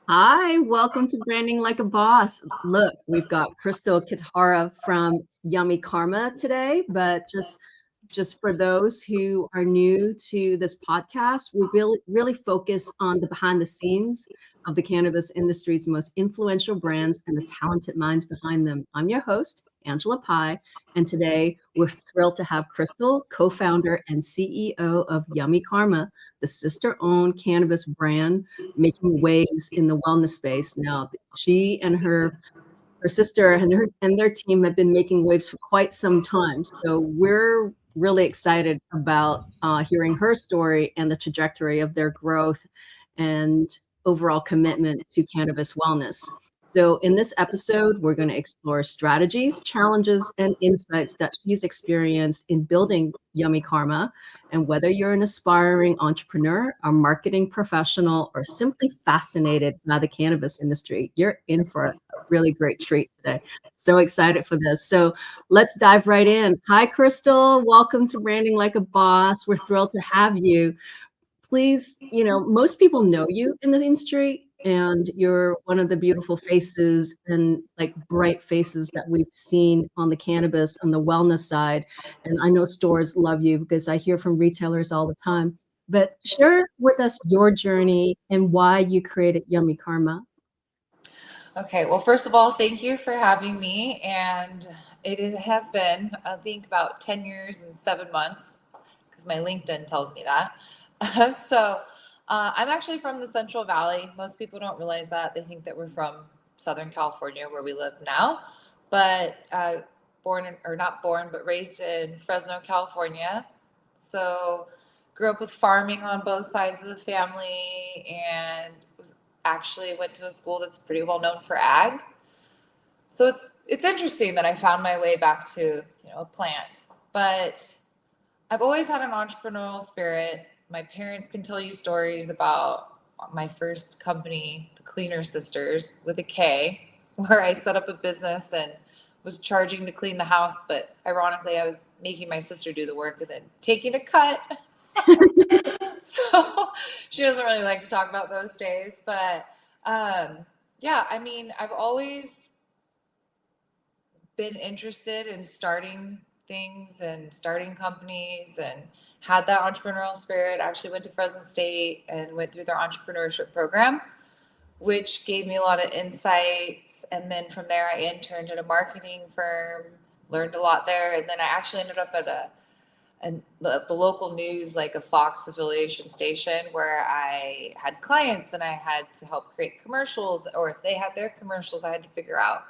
Hi, welcome to Branding Like a Boss. Look, we've got Krystal Kitahara from Yummy Karma today, but just for those who are new to this podcast, we really focus on the behind the scenes of the cannabis industry's most influential brands and the talented minds behind them. I'm your host, Angela Pih, and today we're thrilled to have Krystal, co-founder and CEO of Yummy Karma, the sister-owned cannabis brand making waves in the wellness space. Now, she and her sister and their team have been making waves for quite some time. So we're really excited about hearing her story and the trajectory of their growth and overall commitment to cannabis wellness. So in this episode, we're going to explore strategies, challenges, and insights that she's experienced in building Yummy Karma. And whether you're an aspiring entrepreneur, a marketing professional, or simply fascinated by the cannabis industry, you're in for a really great treat today. So excited for this. So let's dive right in. Hi, Krystal. Welcome to Branding Like a Boss. We're thrilled to have you. Please, most people know you in the industry, and you're one of the beautiful faces and like bright faces that we've seen on the cannabis and the wellness side. And I know stores love you because I hear from retailers all the time. But share with us your journey and why you created Yummy Karma. Okay, well, first of all, thank you for having me. And has been, I think, about 10 years and 7 months, because my LinkedIn tells me that. I'm actually from the Central Valley. Most people don't realize that. They think that we're from Southern California, where we live now. But not born, but raised in Fresno, California. So grew up with farming on both sides of the family and actually went to a school that's pretty well known for ag. So it's interesting that I found my way back to, a plant. But I've always had an entrepreneurial spirit. My parents can tell you stories about my first company, the Cleaner Sisters, with a K, where I set up a business and was charging to clean the house, but ironically I was making my sister do the work and then taking a cut. So she doesn't really like to talk about those days, but I've always been interested in starting things and starting companies and had that entrepreneurial spirit. I actually went to Fresno State and went through their entrepreneurship program, which gave me a lot of insights. And then from there, I interned at a marketing firm, learned a lot there. And then I actually ended up at the local news, like a Fox affiliation station, where I had clients and I had to help create commercials, or if they had their commercials, I had to figure out,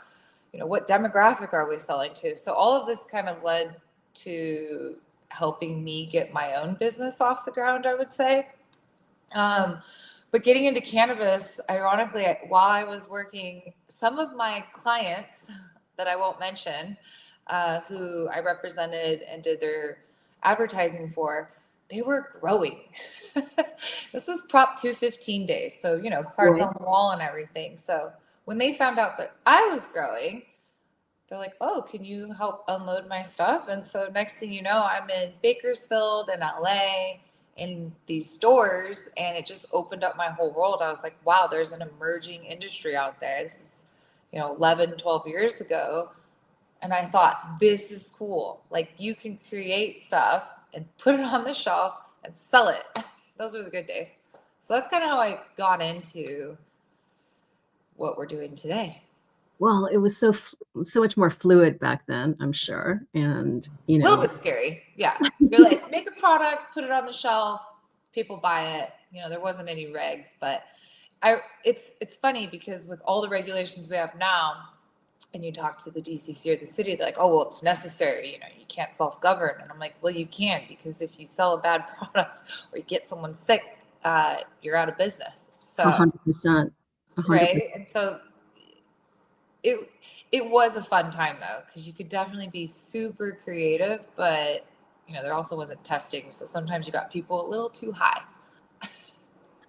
what demographic are we selling to? So all of this kind of led to helping me get my own business off the ground, I would say. But getting into cannabis, ironically, while I was working, some of my clients that I won't mention, who I represented and did their advertising for, they were growing. This was Prop 215 days. So, cards on the wall and everything. So when they found out that I was growing, they're like, oh, can you help unload my stuff? And so next thing you know, I'm in Bakersfield and LA in these stores, and it just opened up my whole world. I was like, wow, there's an emerging industry out there. This is, 11, 12 years ago. And I thought, this is cool. Like, you can create stuff and put it on the shelf and sell it. Those were the good days. So that's kind of how I got into what we're doing today. Well, it was so much more fluid back then, I'm sure. And, a little bit scary. Yeah. You're like, make a product, put it on the shelf, people buy it. There wasn't any regs, but it's funny because with all the regulations we have now, and you talk to the DCC or the city, they're like, oh, well, it's necessary. You can't self-govern. And I'm like, well, you can, because if you sell a bad product or you get someone sick, you're out of business. So 100%. Right. And so it was a fun time, though, because you could definitely be super creative, but there also wasn't testing. So sometimes you got people a little too high.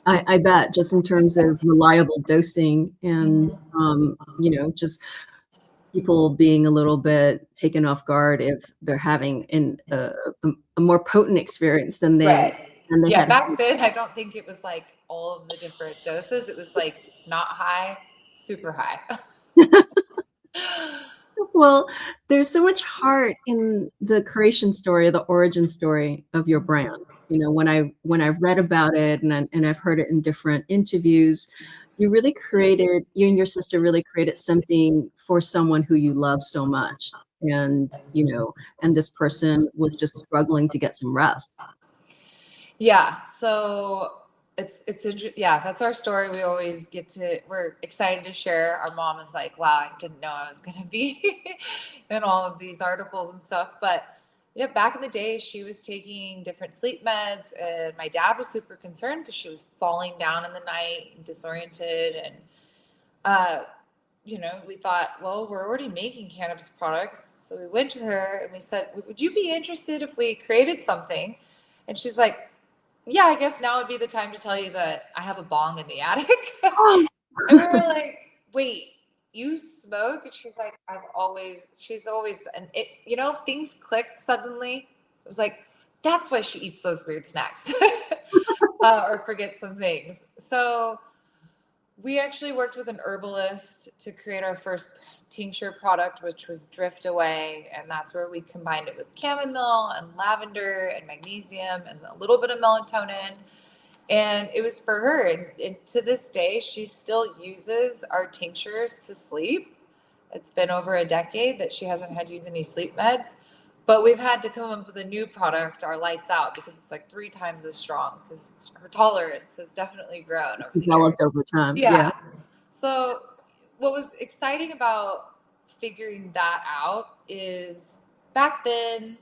I bet, just in terms of reliable dosing and, just people being a little bit taken off guard if they're having a more potent experience than they had. Back then, I don't think it was like all of the different doses, it was like not high, super high. Well, there's so much heart in the creation story, the origin story of your brand. You know, when I read about it and I've heard it in different interviews, you and your sister really created something for someone who you love so much. And, you know, and this person was just struggling to get some rest. Yeah. So yeah, that's our story. We're excited to share. Our mom is like, wow, I didn't know I was going to be in all of these articles and stuff. But yeah, back in the day, she was taking different sleep meds, and my dad was super concerned because she was falling down in the night and disoriented. And, we thought, well, we're already making cannabis products. So we went to her and we said, would you be interested if we created something? And she's like, yeah, I guess now would be the time to tell you that I have a bong in the attic. Oh, And we were like, wait, you smoke? And she's like, and things clicked suddenly. It was like, that's why she eats those weird snacks or forgets some things. So we actually worked with an herbalist to create our first tincture product, which was Drift Away. And that's where we combined it with chamomile and lavender and magnesium and a little bit of melatonin. And it was for her. And to this day, she still uses our tinctures to sleep. It's been over a decade that she hasn't had to use any sleep meds. But we've had to come up with a new product, our Lights Out, because it's like 3 times as strong because her tolerance has definitely grown over the years. developed over time. Yeah. So what was exciting about figuring that out is back then,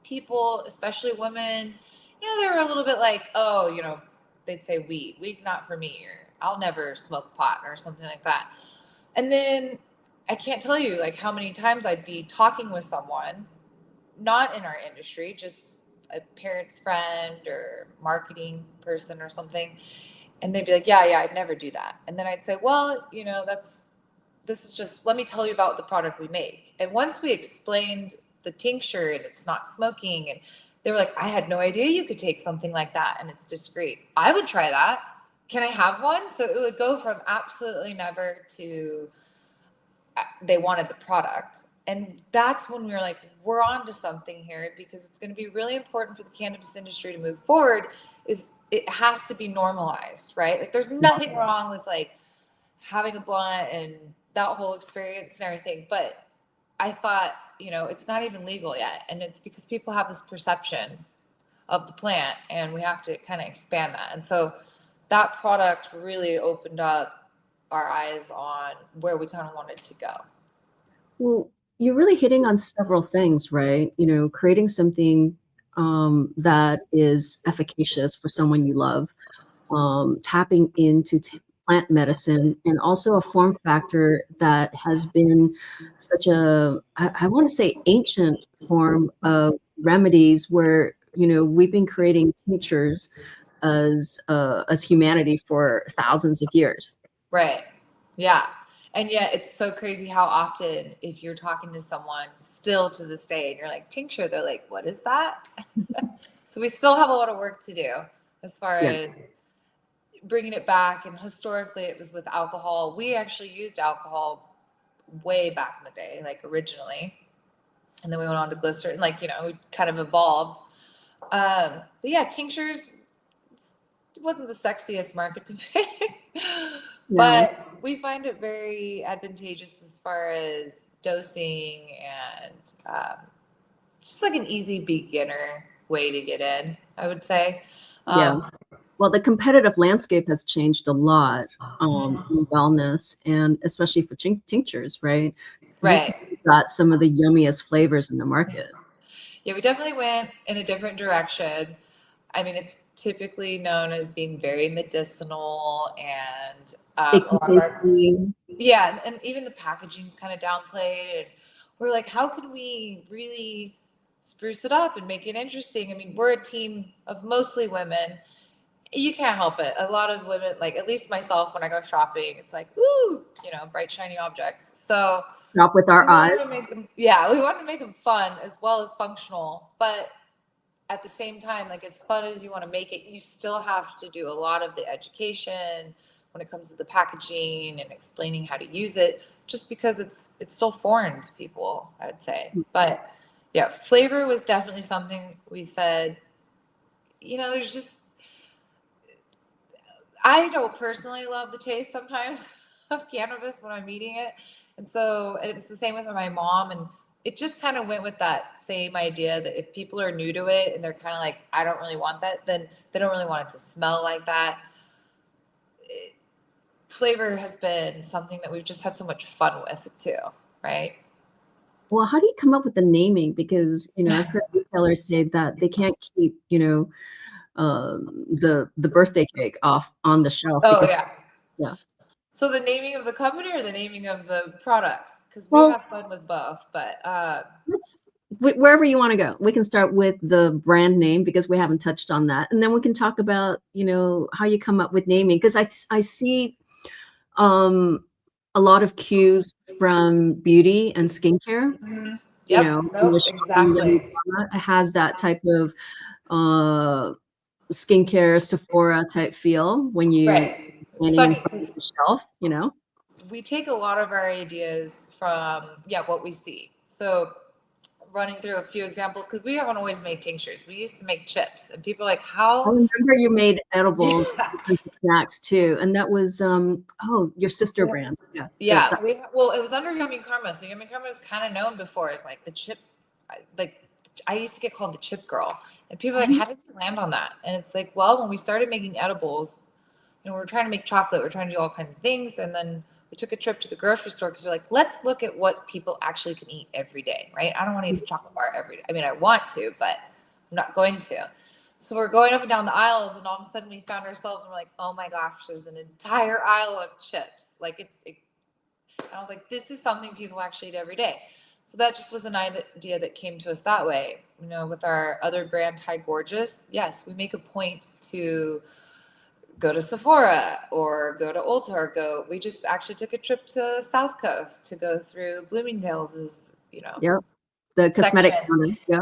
people, especially women, they were a little bit like, oh, they'd say weed's not for me, or I'll never smoke pot or something like that. And then I can't tell you like how many times I'd be talking with someone, not in our industry, just a parent's friend or marketing person or something. And they'd be like, yeah, I'd never do that. And then I'd say, well, this is just, let me tell you about the product we make. And once we explained the tincture and it's not smoking, and they were like, I had no idea you could take something like that and it's discreet. I would try that. Can I have one? So it would go from absolutely never to they wanted the product. And that's when we were like, we're on to something here, because it's going to be really important for the cannabis industry to move forward. Is it has to be normalized, right? Like there's nothing wrong with like having a blunt and that whole experience and everything. But I thought, it's not even legal yet. And it's because people have this perception of the plant, and we have to kind of expand that. And so that product really opened up our eyes on where we kind of wanted to go. Well, you're really hitting on several things, right? You know, creating something that is efficacious for someone you love, tapping into plant medicine, and also a form factor that has been such I want to say, ancient form of remedies where, we've been creating tinctures as humanity for thousands of years. Right. Yeah. And yet it's so crazy how often, if you're talking to someone still to this day and you're like, tincture, they're like, what is that? So we still have a lot of work to do as far as bringing it back. And historically it was with alcohol. We actually used alcohol way back in the day, like originally. And then we went on to glycerin, like, we kind of evolved. But yeah, tinctures, it wasn't the sexiest market to pick. But we find it very advantageous as far as dosing, and it's just like an easy beginner way to get in, I would say. Well, the competitive landscape has changed a lot in wellness, and especially for tinctures, right? Right. You've got some of the yummiest flavors in the market. Yeah, we definitely went in a different direction. I mean, it's typically known as being very medicinal, and a lot of and even the packaging's kind of downplayed. And we're like, how can we really spruce it up and make it interesting? I mean, we're a team of mostly women. You can't help it. A lot of women, like at least myself, when I go shopping, it's like, ooh, bright, shiny objects. So shop with our eyes. We wanted to make them fun as well as functional. But at the same time, like as fun as you want to make it, you still have to do a lot of the education when it comes to the packaging and explaining how to use it, just because it's still foreign to people, I would say. But yeah, flavor was definitely something we said, there's just, I don't personally love the taste sometimes of cannabis when I'm eating it. And so it's the same with my mom. And it just kind of went with that same idea that if people are new to it and they're kind of like, I don't really want that, then they don't really want it to smell like that. Flavor has been something that we've just had so much fun with too, right? Well, how do you come up with the naming? Because, I've heard retailers say that they can't keep, the birthday cake off on the shelf Oh, because, yeah. yeah. So the naming of the company or the naming of the products? Because we Well, have fun with both, but wherever you want to go. We can start with the brand name because we haven't touched on that, and then we can talk about, how you come up with naming. Because I see a lot of cues from beauty and skincare. yep, When nope, you're shopping Yummy exactly. Mama, it has that type of skincare Sephora type feel when you Right. It's standing in funny front of because the shelf. we take a lot of our ideas from what we see. So running through a few examples, because we haven't always made tinctures. We used to make chips, and people are like, I "How?" remember you made edibles Yeah, and snacks too, and that was your sister brand. Yeah. yeah. Well, it was under Yummy Karma, so Yummy Karma was kind of known before as like the chip. Like I used to get called the chip girl, and people are like, "How did you land on that?" And it's like, well, when we started making edibles, we're trying to make chocolate, we're trying to do all kinds of things, and then we took a trip to the grocery store because we're like, let's look at what people actually can eat every day, right? I don't want to eat a chocolate bar every day. I mean, I want to, but I'm not going to. So we're going up and down the aisles, and all of a sudden we found ourselves and we're like, oh my gosh, there's an entire aisle of chips. Like I was like, this is something people actually eat every day. So that just was an idea that came to us that way. With our other brand, High Gorgeous, yes, we make a point to go to Sephora or go to Ulta or we just actually took a trip to South Coast to go through Bloomingdale's, Yep. The cosmetic section, corner. Yep.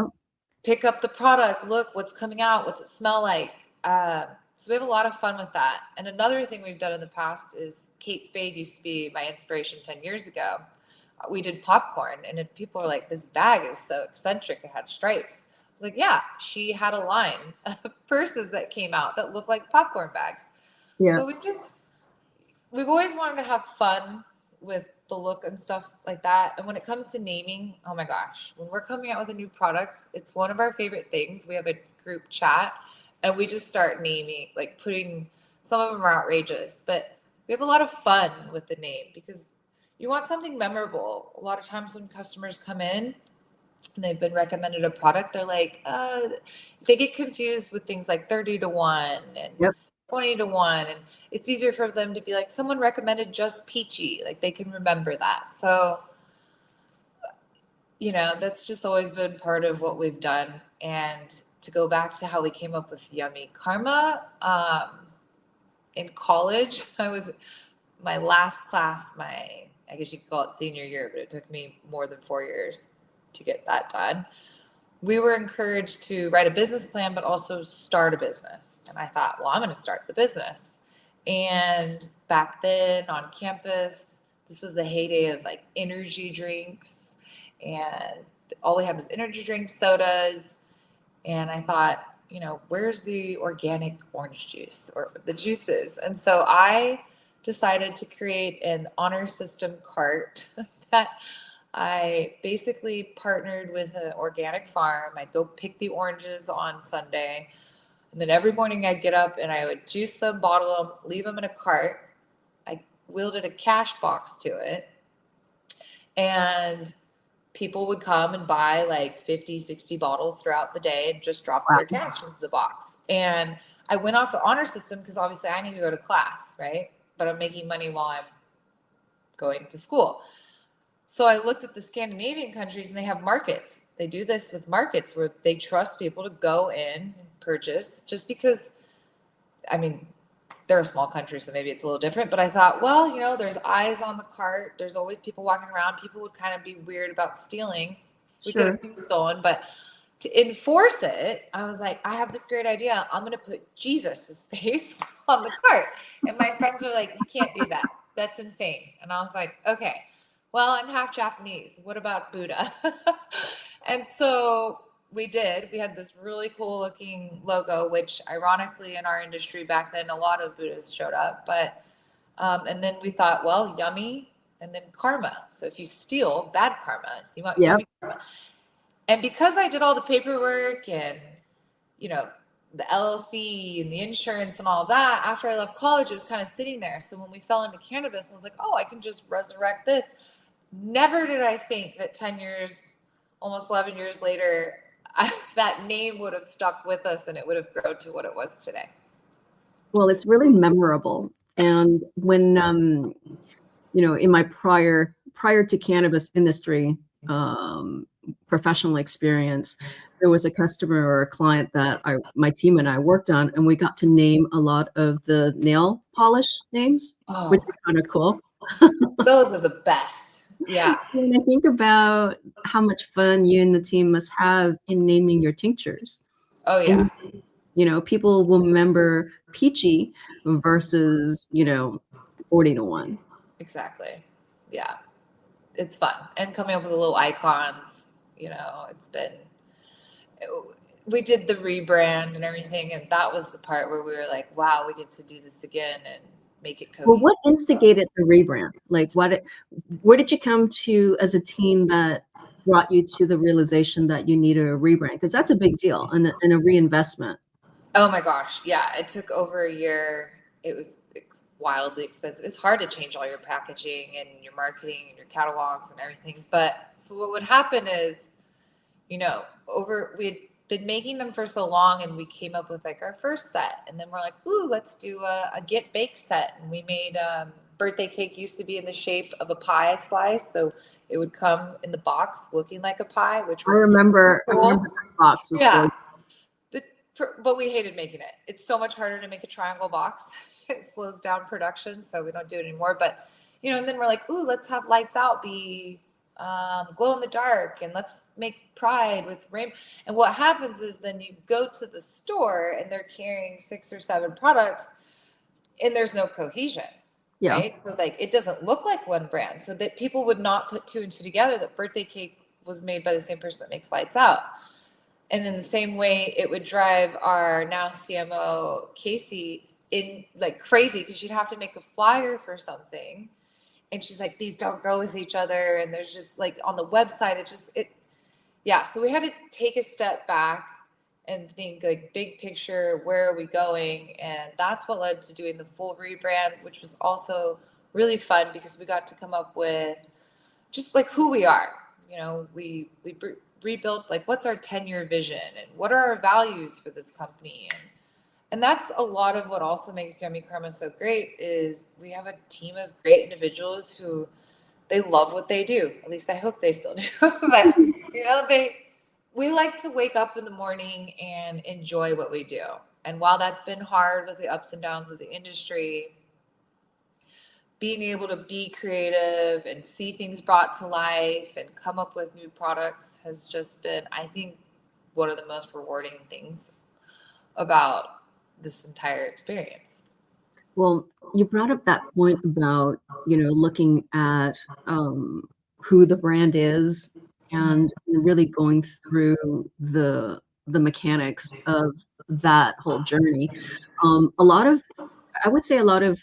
pick up the product, look what's coming out, what's it smell like. So we have a lot of fun with that. And another thing we've done in the past is Kate Spade used to be my inspiration 10 years ago. We did popcorn, and people are like, this bag is so eccentric. It had stripes. I was like, yeah, she had a line of purses that came out that looked like popcorn bags. Yeah. So we've always wanted to have fun with the look and stuff like that. And when it comes to naming, oh my gosh, when we're coming out with a new product, it's one of our favorite things. We have a group chat and we just start naming, like putting, some of them are outrageous, but we have a lot of fun with the name because you want something memorable. A lot of times when customers come in and they've been recommended a product, they're like, they get confused with things like 30 to 1 and Yep. 20 to 1. And it's easier for them to be like, someone recommended just peachy. Like they can remember that. So, that's just always been part of what we've done. And to go back to how we came up with Yummy Karma, in college, my last class, I guess you could call it senior year, but it took me more than 4 years to get that done. We were encouraged to write a business plan, but also start a business. And I thought, well, I'm going to start the business. And back then on campus, this was the heyday of like energy drinks, and all we had was energy drinks, sodas. And I thought, where's the organic orange juice or the juices? And so I decided to create an honor system cart that I basically partnered with an organic farm. I'd go pick the oranges on Sunday. And then every morning I'd get up and I would juice them, bottle them, leave them in a cart. I wielded a cash box to it. And people would come and buy like 50, 60 bottles throughout the day and just drop Wow. their cash into the box. And I went off the honor system because obviously I need to go to class, right? But I'm making money while I'm going to school. So I looked at the Scandinavian countries and they have markets. They do this with markets where they trust people to go in and purchase just because, they're a small country, so maybe it's a little different. But I thought, well, there's eyes on the cart. There's always people walking around. People would kind of be weird about stealing. We get a Sure. few stolen, but to enforce it, I was like, I have this great idea. I'm going to put Jesus' face on the cart. And my friends were like, you can't do that. That's insane. And I was like, okay, well, I'm half Japanese. What about Buddha? And so we did. We had this really cool looking logo, which ironically in our industry back then, a lot of Buddhists showed up. But, and then we thought, well, yummy and then karma. So if you steal, bad karma. So you want yummy karma. And because I did all the paperwork and, you know, the LLC and the insurance and all that, after I left college, it was kind of sitting there. So when we fell into cannabis, I was like, oh, I can just resurrect this. Never did I think that 10 years, almost 11 years later, that name would have stuck with us and it would have grown to what it was today. Well, it's really memorable. And when, in my prior to cannabis industry, professional experience, there was a customer or a client that my team and I worked on, and we got to name a lot of the nail polish names, which is kind of cool. Those are the best. Yeah. When I think about how much fun you and the team must have in naming your tinctures. Oh yeah. And, people will remember peachy versus 40-1. Exactly. Yeah. It's fun. And coming up with the little icons, we did the rebrand and everything. And that was the part where we were like, wow, we get to do this again and make it cohesive. Well, what instigated the rebrand? Like where did you come to as a team that brought you to the realization that you needed a rebrand? Because that's a big deal and a reinvestment. Oh my gosh. Yeah. It took over a year. It was wildly expensive. It's hard to change all your packaging and your marketing and your catalogs and everything. But so what would happen is, we had been making them for so long and we came up with like our first set. And then we're like, ooh, let's do a get baked set. And we made birthday cake used to be in the shape of a pie slice. So it would come in the box looking like a pie, which was I remember cool. that box was yeah. But we hated making it. It's so much harder to make a triangle box. It slows down production, so we don't do it anymore. But, and then we're like, ooh, let's have lights out be glow in the dark, and let's make pride with rainbow. And what happens is then you go to the store and they're carrying 6 or 7 products and there's no cohesion. Yeah. Right? So like it doesn't look like one brand. So that people would not put 2 and 2 together that birthday cake was made by the same person that makes lights out. And in the same way, it would drive our now CMO, Casey, in like crazy because she'd have to make a flyer for something. And she's like, these don't go with each other. And there's just like on the website, so we had to take a step back and think like big picture, where are we going? And that's what led to doing the full rebrand, which was also really fun because we got to come up with just like who we are. We rebuilt like what's our 10-year vision and what are our values for this company, and that's a lot of what also makes Yummy Karma so great is we have a team of great individuals who they love what they do. At least I hope they still do. But we like to wake up in the morning and enjoy what we do. And while that's been hard with the ups and downs of the industry, being able to be creative and see things brought to life and come up with new products has just been, I think, one of the most rewarding things about this entire experience. Well, you brought up that point about, looking at who the brand is and really going through the mechanics of that whole journey. I would say a lot of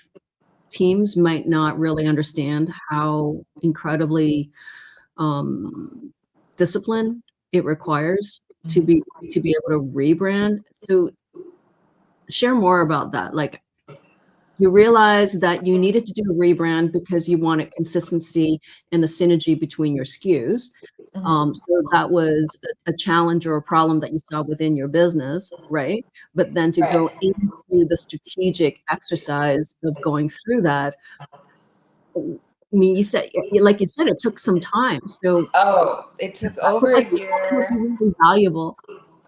teams might not really understand how incredibly discipline it requires to be able to rebrand. So share more about that. Like you realized that you needed to do a rebrand because you wanted consistency and the synergy between your SKUs. So that was a challenge or a problem that you saw within your business, right? But then to go into the strategic exercise of going through that, I mean, like you said, it took some time. So it took over a year. Really valuable.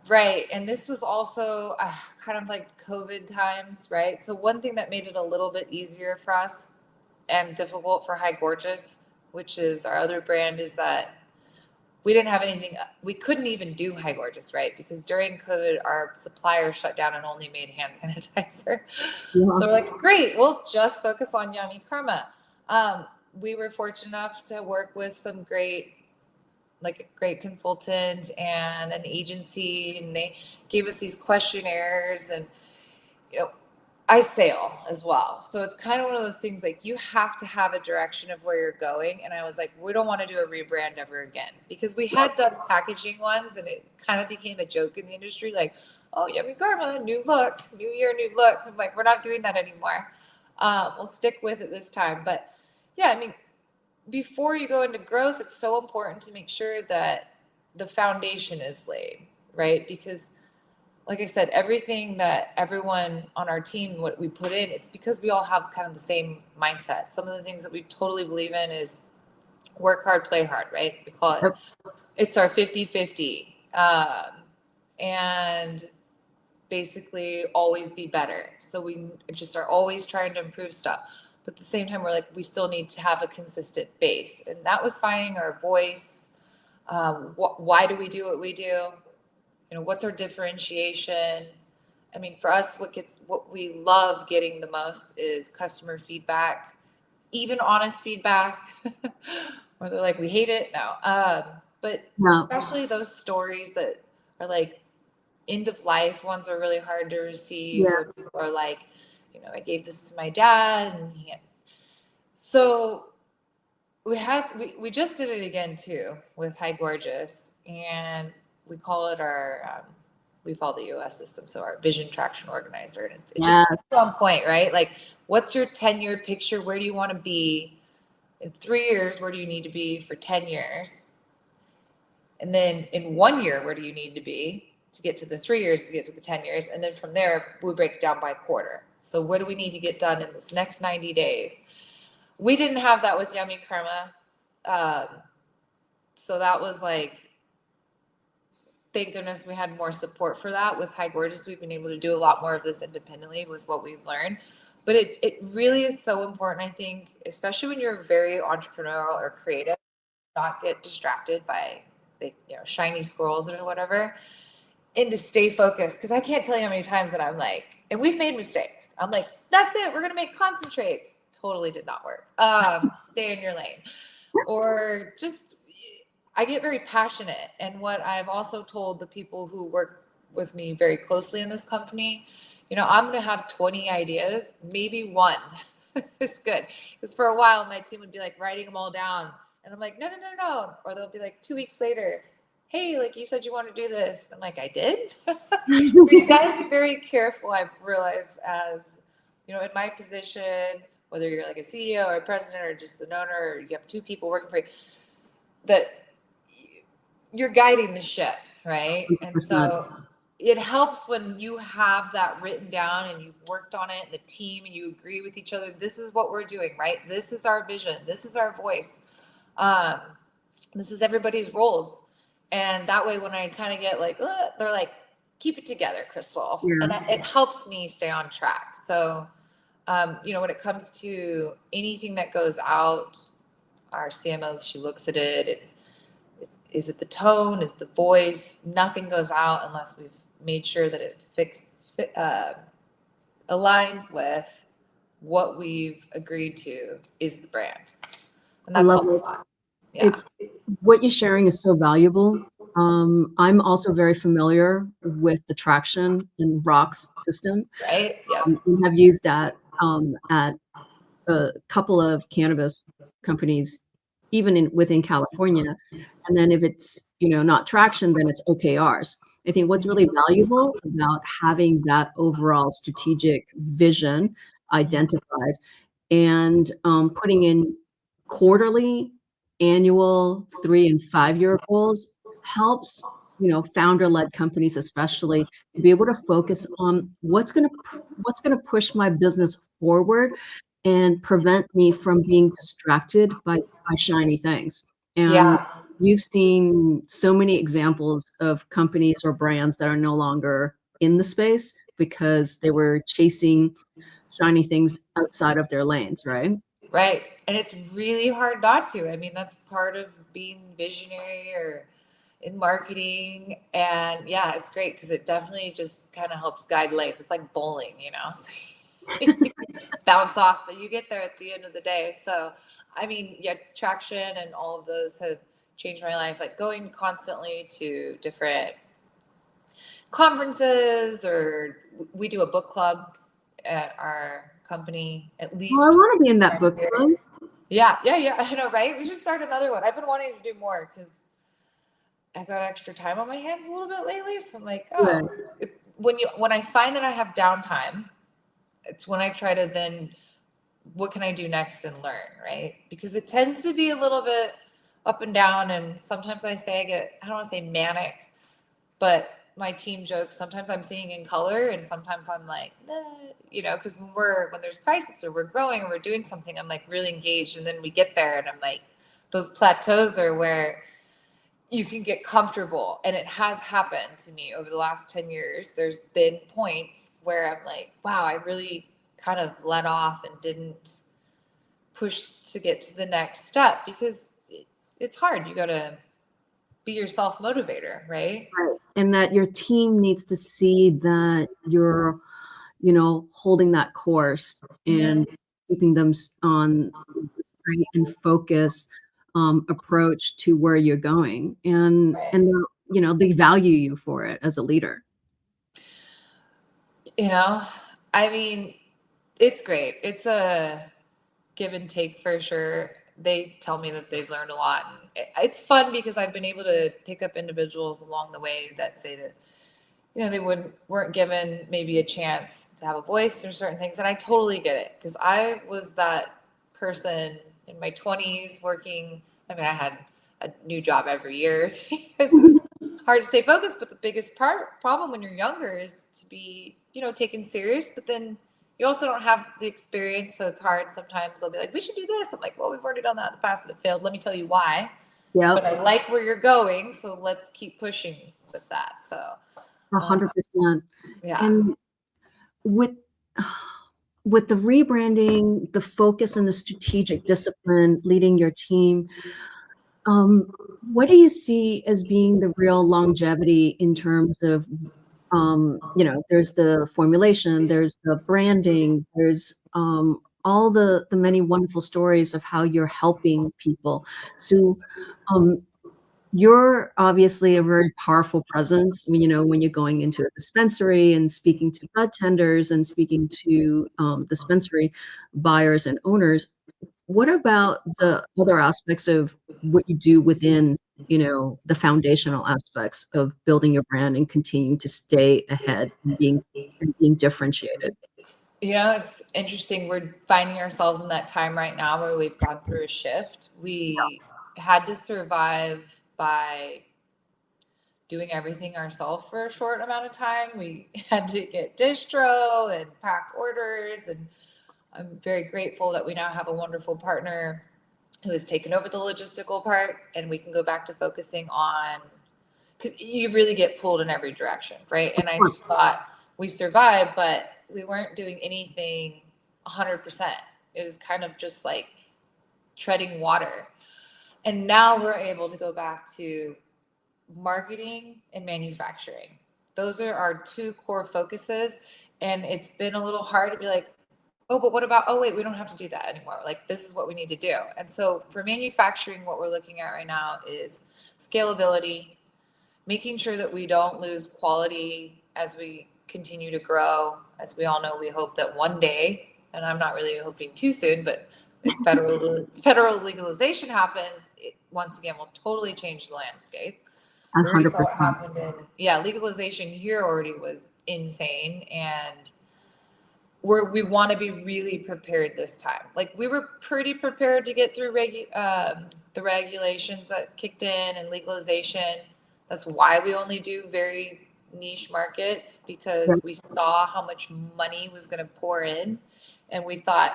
Right. And this was also kind of like COVID times, right? So one thing that made it a little bit easier for us and difficult for High Gorgeous, which is our other brand, is that we didn't have anything. We couldn't even do High Gorgeous, right? Because during COVID, our supplier shut down and only made hand sanitizer. Yeah. So we're like, great, we'll just focus on Yummy Karma. We were fortunate enough to work with some great consultant and an agency, and they gave us these questionnaires, and I sail as well. So it's kind of one of those things, like, you have to have a direction of where you're going. And I was like, we don't want to do a rebrand ever again, because we had done packaging ones and it kind of became a joke in the industry. Like, oh, Yummy Karma, new look, new year, new look. I'm like, we're not doing that anymore. We'll stick with it this time. But yeah, I mean, before you go into growth, it's so important to make sure that the foundation is laid, right? Because like I said, everything that everyone on our team, what we put in, it's because we all have kind of the same mindset. Some of the things that we totally believe in is work hard, play hard, right? We call it, it's our 50-50. And basically always be better. So we just are always trying to improve stuff. But at the same time, we're like, we still need to have a consistent base. And that was finding our voice. Why do we do what we do? What's our differentiation? I mean, for us, what we love getting the most is customer feedback, even honest feedback, where they're like, we hate it. But especially those stories that are like end of life ones are really hard to receive. Yes. Or like, I gave this to my dad, and so we just did it again too with High Gorgeous, and we call it we follow the US system, so our vision traction organizer. And it's just on point, right? Like, what's your 10-year picture? Where do you want to be in 3 years? Where do you need to be for 10 years? And then in 1 year, where do you need to be to get to the 3 years, to get to the 10 years? And then from there, we break it down by quarter. So what do we need to get done in this next 90 days? We didn't have that with Yummy Karma. So that was like, thank goodness we had more support for that. With High Gorgeous, we've been able to do a lot more of this independently with what we've learned. But it really is so important, I think, especially when you're very entrepreneurial or creative, not get distracted by the shiny squirrels or whatever, and to stay focused. Because I can't tell you how many times that I'm like, and we've made mistakes. I'm like, that's it, we're gonna make concentrates. Totally did not work. Stay in your lane. Or just, I get very passionate. And what I've also told the people who work with me very closely in this company, I'm going to have 20 ideas, maybe one is good. Because for a while, my team would be like writing them all down. And I'm like, no. Or they'll be like 2 weeks later, hey, like, you said you want to do this. I'm like, I did. So you got to be very careful. I've realized, as in my position, whether you're like a CEO or a president or just an owner, or you have 2 people working for you, that you're guiding the ship, right? 100%. And so it helps when you have that written down and you've worked on it, and the team, and you agree with each other. This is what we're doing, right? This is our vision. This is our voice. This is everybody's roles. And that way, when I kind of get like, they're like, keep it together, Krystal. Yeah. And it helps me stay on track. So, when it comes to anything that goes out, our CMO, she looks at it. Is it the tone? Is the voice? Nothing goes out unless we've made sure that it aligns with what we've agreed to is the brand. And that's helped a lot. Yeah. It's what you're sharing is so valuable. I'm also very familiar with the traction and rocks system. Right. Yeah. We have used that at a couple of cannabis companies, even within California. And then if it's, not traction, then it's OKRs. I think what's really valuable about having that overall strategic vision identified and putting in quarterly, annual, 3 and 5 year goals helps, founder-led companies especially, to be able to focus on what's going to push my business forward and prevent me from being distracted by shiny things. And you've seen so many examples of companies or brands that are no longer in the space because they were chasing shiny things outside of their lanes, right? Right. And it's really hard not to. I mean, that's part of being visionary or in marketing. And yeah, it's great because it definitely just kind of helps guide lanes. It's like bowling, you know, so you bounce off, but you get there at the end of the day. So, I mean, yeah, traction and all of those have changed my life. Like going constantly to different conferences, or we do a book club at our company at least. Well, I want to be in that book club. Yeah. I know, right? We should start another one. I've been wanting to do more because I got extra time on my hands a little bit lately. So I'm like, oh, yeah. When I find that I have downtime, it's when I try to then, what can I do next and learn, right? Because it tends to be a little bit up and down. And sometimes I don't want to say manic, but my team jokes, sometimes I'm seeing in color and sometimes I'm like, you know, because when there's crisis or we're growing or we're doing something, I'm like really engaged. And then we get there and I'm like, those plateaus are where you can get comfortable. And it has happened to me over the last 10 years. There's been points where I'm like, wow, I really kind of let off and didn't push to get to the next step because it's hard. You got to be your self motivator, right? Right. And that your team needs to see that you're, you know, holding that course and keeping them on the straight and focus approach to where you're going, and you know, they value you for it as a leader. You know, I mean, it's great. It's a give and take for sure. They tell me that they've learned a lot. And it's fun because I've been able to pick up individuals along the way that say that, you know, they weren't given maybe a chance to have a voice or certain things. And I totally get it because I was that person in my 20s working. I mean, I had a new job every year because it was hard to stay focused. But the biggest problem when you're younger is to be, you know, taken serious, but then you also don't have the experience. So it's hard. Sometimes they'll be like, we should do this. I'm like, well, we've already done that in the past and it failed. Let me tell you why. Yeah. But I like where you're going. So let's keep pushing with that. So 100%. yeah. And with the rebranding, the focus and the strategic discipline leading your team, what do you see as being the real longevity in terms of, you know, there's the formulation, there's the branding, there's all the many wonderful stories of how you're helping people. So you're obviously a very powerful presence, you know, when you're going into a dispensary and speaking to bud tenders and speaking to dispensary buyers and owners. What about the other aspects of what you do within, you know, the foundational aspects of building your brand and continuing to stay ahead and being differentiated? You know, it's interesting. We're finding ourselves in that time right now where we've gone through a shift. We had to survive by doing everything ourselves for a short amount of time. We had to get distro and pack orders. And I'm very grateful that we now have a wonderful partner who has taken over the logistical part, and we can go back to focusing on, because you really get pulled in every direction, right? And I just thought we survived, but we weren't doing anything 100%. It was kind of just like treading water. And now we're able to go back to marketing and manufacturing. Those are our two core focuses. And it's been a little hard to be like, oh, but what about, oh, wait, we don't have to do that anymore. Like, this is what we need to do. And so for manufacturing, what we're looking at right now is scalability, making sure that we don't lose quality as we continue to grow. As we all know, we hope that one day, and I'm not really hoping too soon, but if federal legalization happens, it once again will totally change the landscape. 100%. Legalization here already was insane, and we want to be really prepared this time. Like, we were pretty prepared to get through the regulations that kicked in and legalization. That's why we only do very niche markets, because we saw how much money was going to pour in, and we thought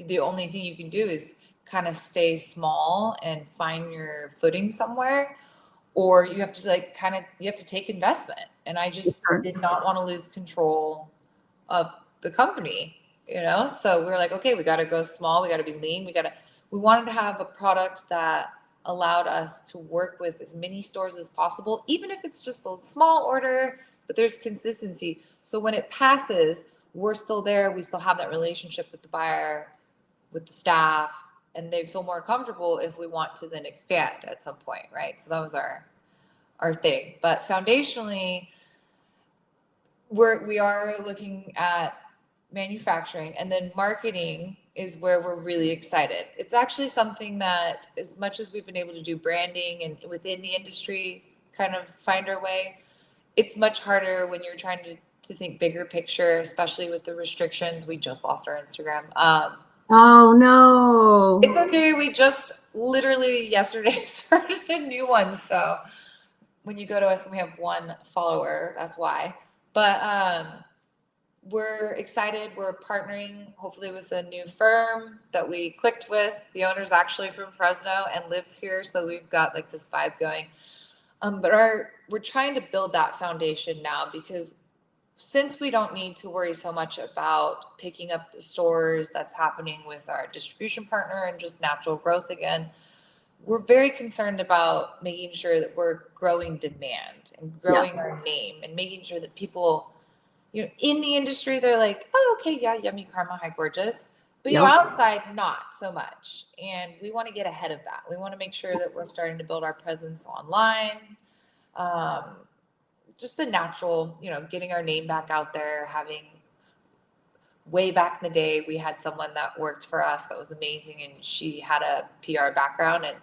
the only thing you can do is kind of stay small and find your footing somewhere, or you have to you have to take investment. And I just did not want to lose control of the company. you know? So we were like, okay, we got to go small. We got to be lean. We wanted to have a product that allowed us to work with as many stores as possible, even if it's just a small order, but there's consistency. So when it passes, we're still there. We still have that relationship with the buyer, with the staff, and they feel more comfortable if we want to then expand at some point, right? So that was our thing. But foundationally, we are looking at manufacturing, and then marketing is where we're really excited. It's actually something that, as much as we've been able to do branding and within the industry kind of find our way, it's much harder when you're trying to think bigger picture, especially with the restrictions. We just lost our Instagram. Oh no. It's okay. We just literally yesterday started a new one. So when you go to us and we have one follower, that's why. But we're excited. We're partnering hopefully with a new firm that we clicked with. The owner's actually from Fresno and lives here. So we've got like this vibe going. But we're trying to build that foundation now, because since we don't need to worry so much about picking up the stores that's happening with our distribution partner and just natural growth again, we're very concerned about making sure that we're growing demand and growing our name and making sure that people, in the industry, they're like, oh, okay, yeah, Yummy Karma, hi, gorgeous. But outside, not so much. And we want to get ahead of that. We want to make sure that we're starting to build our presence online. Just the natural, getting our name back out there, way back in the day, we had someone that worked for us that was amazing, and she had a PR background, and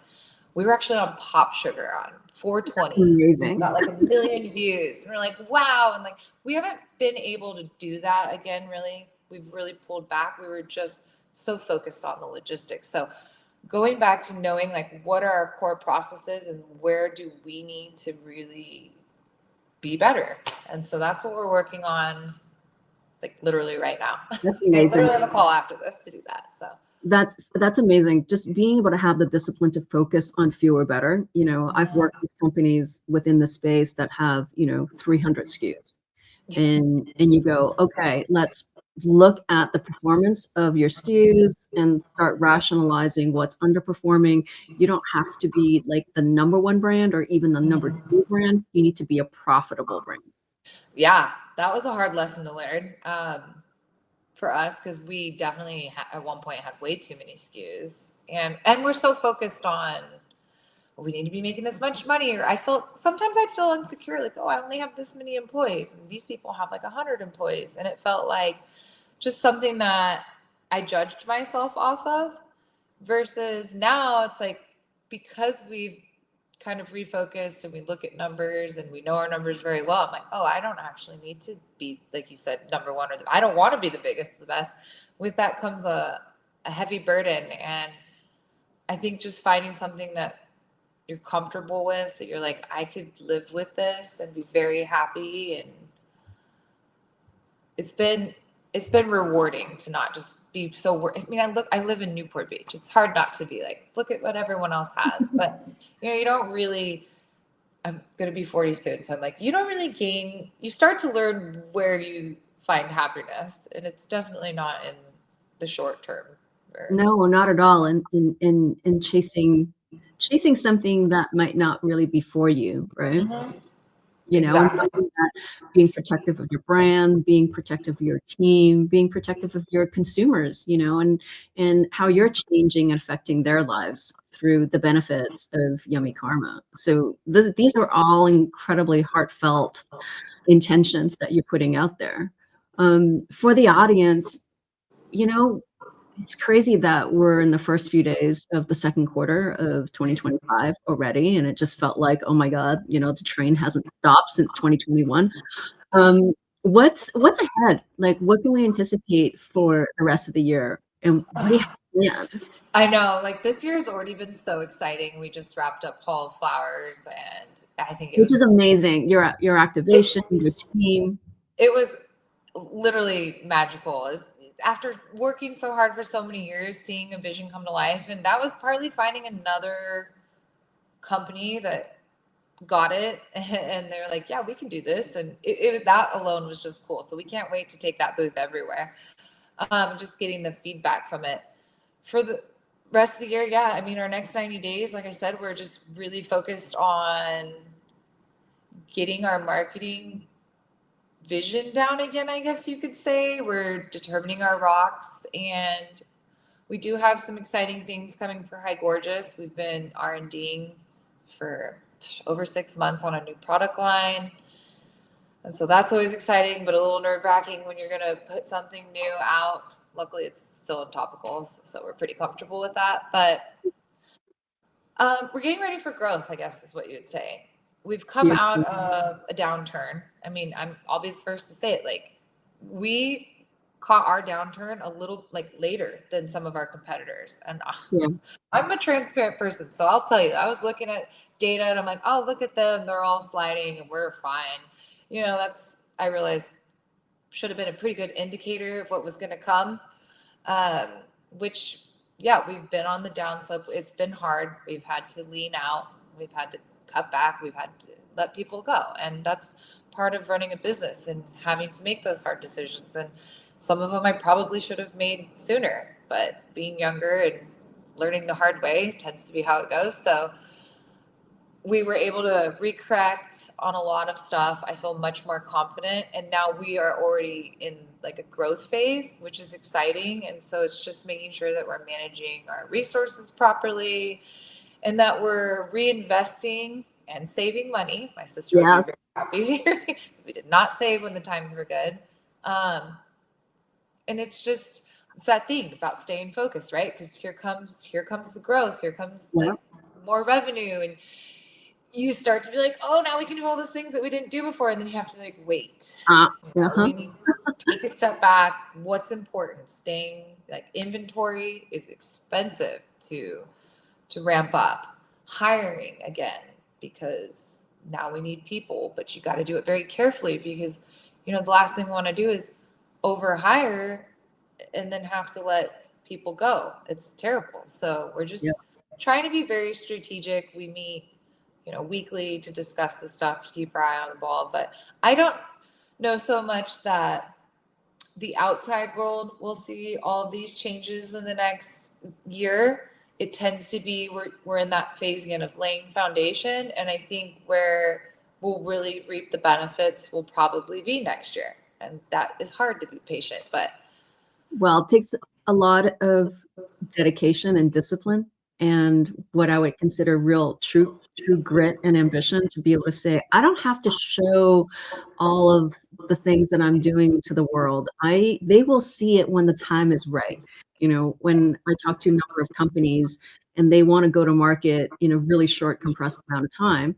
we were actually on Pop Sugar on 420. Amazing. Got like 1 million views. And we're like, wow. And like, we haven't been able to do that again, really. We've really pulled back. We were just so focused on the logistics. So going back to knowing like what are our core processes and where do we need to really be better. And so that's what we're working on, like literally right now. That's amazing. I literally have a call after this to do that. So that's amazing. Just being able to have the discipline to focus on fewer better. I've worked with companies within the space that have 300 SKUs, and you go, okay, let's look at the performance of your SKUs and start rationalizing what's underperforming. You don't have to be like the number one brand or even the number two brand. You need to be a profitable brand. Yeah, that was a hard lesson to learn. For us, because we definitely at one point had way too many SKUs, and we're so focused on, we need to be making this much money. Or sometimes I'd feel insecure, like, oh, I only have this many employees, and these people have like 100 employees, and it felt like just something that I judged myself off of. Versus now, it's like, because we've kind of refocused and we look at numbers and we know our numbers very well, I'm like, oh, I don't actually need to be, like you said, number one, I don't want to be the biggest, the best. With that comes a heavy burden. And I think just finding something that you're comfortable with, that you're like, I could live with this and be very happy. And it's been rewarding to not just be so. I mean, I live in Newport Beach. It's hard not to be like, look at what everyone else has, but you don't really. I'm going to be 40 soon, so I'm like, you don't really gain. You start to learn where you find happiness, and it's definitely not in the short term. No, not at all. And in chasing something that might not really be for you, right? Mm-hmm. Exactly. And being protective of your brand, being protective of your team, being protective of your consumers, and how you're changing and affecting their lives through the benefits of Yummy Karma. So these are all incredibly heartfelt intentions that you're putting out there. For the audience, it's crazy that we're in the first few days of the second quarter of 2025 already, and it just felt like, oh my God, the train hasn't stopped since 2021. What's ahead? Like, what can we anticipate for the rest of the year? And what do you have planned? I know, like this year has already been so exciting. We just wrapped up Hall of Flowers, and I think Which is amazing. Your activation, your team. It was literally magical. After working so hard for so many years, seeing a vision come to life. And that was partly finding another company that got it. And they're like, yeah, we can do this. And that alone was just cool. So we can't wait to take that booth everywhere. just getting the feedback from it. For the rest of the year, yeah, I mean, our next 90 days, like I said, we're just really focused on getting our marketing vision down again, I guess you could say. We're determining our rocks, and we do have some exciting things coming for High Gorgeous. We've been R&Ding for over 6 months on a new product line. And so that's always exciting, but a little nerve-wracking when you're going to put something new out. Luckily, it's still in topicals, so we're pretty comfortable with that. But we're getting ready for growth, I guess is what you would say. We've come out of a downturn. I mean, I'll be the first to say it. Like, we caught our downturn a little like later than some of our competitors. And I'm a transparent person, so I'll tell you, I was looking at data and I'm like, oh, look at them. They're all sliding and we're fine. You know, I realized should have been a pretty good indicator of what was going to come, which, yeah, we've been on the downslope. It's been hard. We've had to lean out. We've had to cut back. We've had to let people go. And that's part of running a business and having to make those hard decisions. And some of them I probably should have made sooner, but being younger and learning the hard way tends to be how it goes. So we were able to recorrect on a lot of stuff. I feel much more confident. And now we are already in like a growth phase, which is exciting. And so it's just making sure that we're managing our resources properly and that we're reinvesting and saving money. My sister would be very happy to hear me because we did not save when the times were good. And it's that thing about staying focused, right? Because here comes the growth. Here comes like more revenue, and you start to be like, oh, now we can do all those things that we didn't do before. And then you have to be like, wait, we need to take a step back. What's important? Staying like inventory is expensive to ramp up. Hiring again, because now we need people, but you got to do it very carefully because, the last thing we want to do is overhire and then have to let people go. It's terrible. So we're just trying to be very strategic. We meet weekly to discuss the stuff, to keep our eye on the ball. But I don't know so much that the outside world will see all these changes in the next year. It tends to be we're in that phase again of laying foundation. And I think where we'll really reap the benefits will probably be next year. And that is hard to be patient, but. Well, it takes a lot of dedication and discipline and what I would consider real true grit and ambition to be able to say, I don't have to show all of the things that I'm doing to the world. They will see it when the time is right. When I talk to a number of companies and they want to go to market in a really short, compressed amount of time,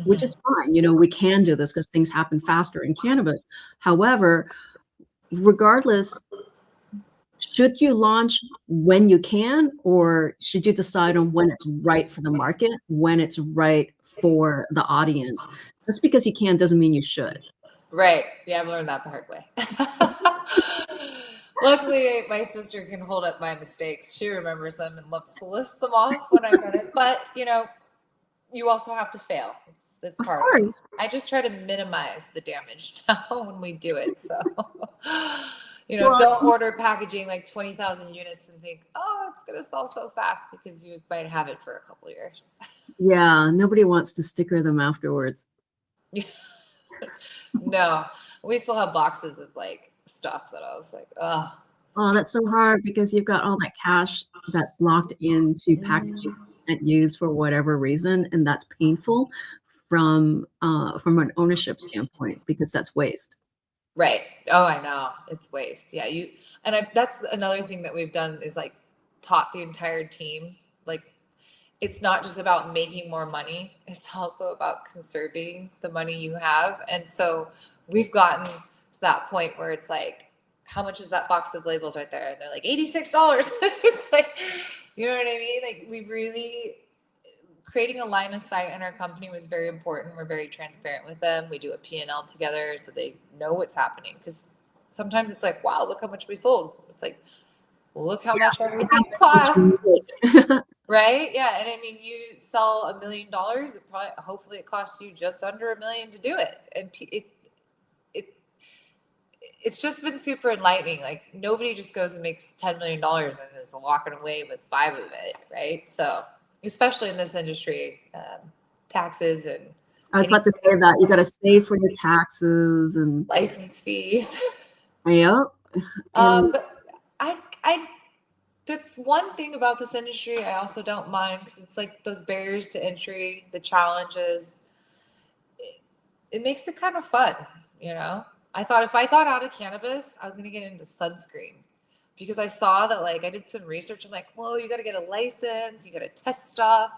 which is fine. We can do this because things happen faster in cannabis. However, regardless, should you launch when you can, or should you decide on when it's right for the market, when it's right for the audience? Just because you can doesn't mean you should. Right. Yeah, I've learned that the hard way. Luckily, my sister can hold up my mistakes. She remembers them and loves to list them off when I'm at it. But, you also have to fail. It's part of it. I just try to minimize the damage now when we do it. So, don't order packaging like 20,000 units and think, oh, it's going to sell so fast because you might have it for a couple of years. Yeah, nobody wants to sticker them afterwards. No, we still have boxes of like stuff that I was like, oh. Oh, that's so hard because you've got all that cash that's locked into packaging and used for whatever reason, and that's painful from an ownership standpoint because that's waste. Right. Oh, I know. It's waste. Yeah. That's another thing that we've done is like taught the entire team. Like, it's not just about making more money. It's also about conserving the money you have. And so we've gotten to that point where it's like, how much is that box of labels right there? And they're like $86. It's like, you know what I mean? Like, we really creating a line of sight in our company was very important. We're very transparent with them. We do a P&L together so they know what's happening. Because sometimes it's like, wow, look how much we sold. It's like, well, look how much everything costs. Right? Yeah. And I mean, you sell $1 million, hopefully it costs you just under $1 million to do it. And it's just been super enlightening. Like nobody just goes and makes $10 million and is walking away with 5 of it, right? So especially in this industry, taxes and I was about to say that you got to save for your taxes and license fees. yeah. And But I that's one thing about this industry I also don't mind, because it's like those barriers to entry, the challenges. It makes it kind of fun, you know? I thought if I got out of cannabis, I was going to get into sunscreen, because I saw that, like, I did some research. I'm like, whoa, you got to get a license, you got to test stuff.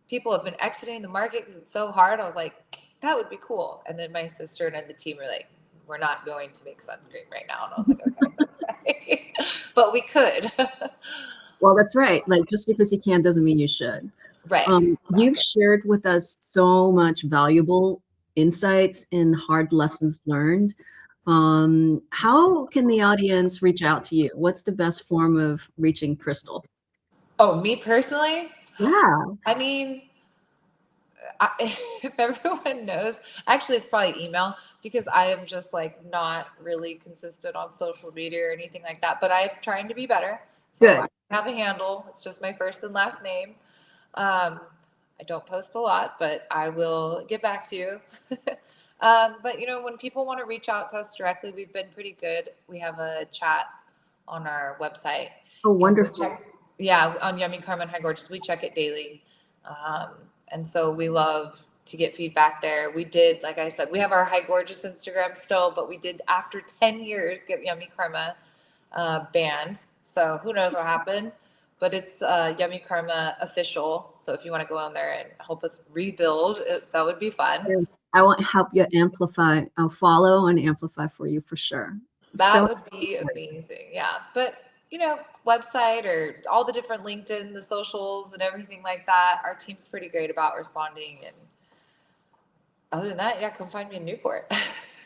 People have been exiting the market because it's so hard. I was like, that would be cool. And then my sister and the team were like, we're not going to make sunscreen right now. And I was like, okay, that's fine. But we could. well, that's right. Like just because you can doesn't mean you should. Right. You've shared with us so much valuable insights and hard lessons learned. How can the audience reach out to you? What's the best form of reaching Krystal? Oh, me personally? Yeah, I mean, if everyone knows, actually, it's probably email, because I am just like not really consistent on social media or anything like that. But I'm trying to be better. So good. I have a handle. It's just my first and last name. I don't post a lot, but I will get back to you. But you know, when people want to reach out to us directly, we've been pretty good. We have a chat on our website. Oh, And we wonderful. yeah, on Yummy Karma and High Gorgeous, we check it daily. And so we love to get feedback there. We did, like I said, we have our High Gorgeous Instagram still, but we did, after 10 years, get Yummy Karma banned. So who knows what happened, but it's Yummy Karma official. So if you want to go on there and help us rebuild it, that would be fun. I want to help you amplify. I'll follow and amplify for you for sure. That So would be amazing. Yeah. But, you know, website or all the different LinkedIn, the socials and everything like that, our team's pretty great about responding. And other than that, yeah, come find me in Newport.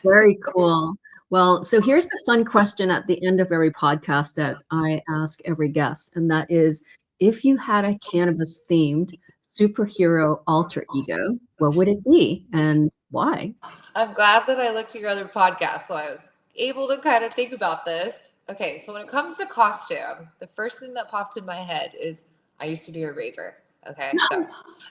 very cool. Well, so here's the fun question at the end of every podcast that I ask every guest, and that is, if you had a cannabis themed superhero alter ego, what would it be and why? I'm glad that I looked at your other podcast, so I was able to kind of think about this. Okay, so when it comes to costume, the first thing that popped in my head is I used to be a raver. Okay, so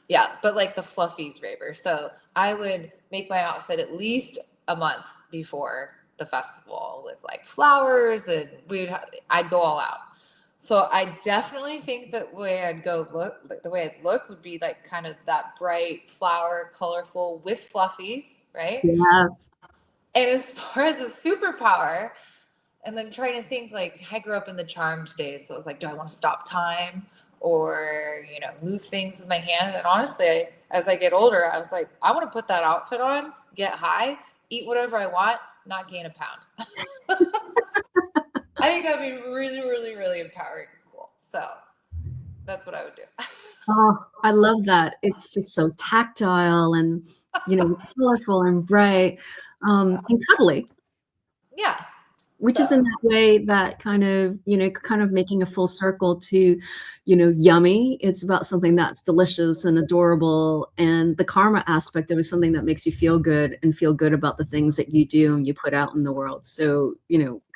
yeah, but like the fluffies raver. So I would make my outfit at least a month before the festival with like flowers, and I'd go all out. So I definitely think that the way I'd look would be like kind of that bright flower, colorful with fluffies, right? Yes. And as far as a superpower, and then trying to think, like, I grew up in the Charmed days, so it was like, do I want to stop time or, you know, move things with my hand? And honestly, as I get older, I was like, I want to put that outfit on, get high, eat whatever I want, not gain a pound. I think that'd be really, really, really empowering and cool. So that's what I would do. Oh, I love that. It's just so tactile and, colorful and bright, and cuddly. Yeah. Which is in that way that kind of making a full circle to, yummy. It's about something that's delicious and adorable. And the karma aspect of it is something that makes you feel good and feel good about the things that you do and you put out in the world. So,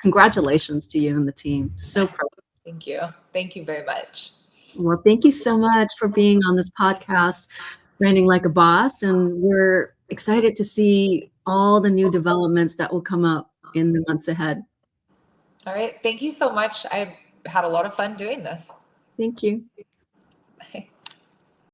congratulations to you and the team. So proud. Thank you. Thank you very much. Well, thank you so much for being on this podcast, Branding Like a Boss. And we're excited to see all the new developments that will come up in the months ahead. All right. Thank you so much. I had a lot of fun doing this. Thank you.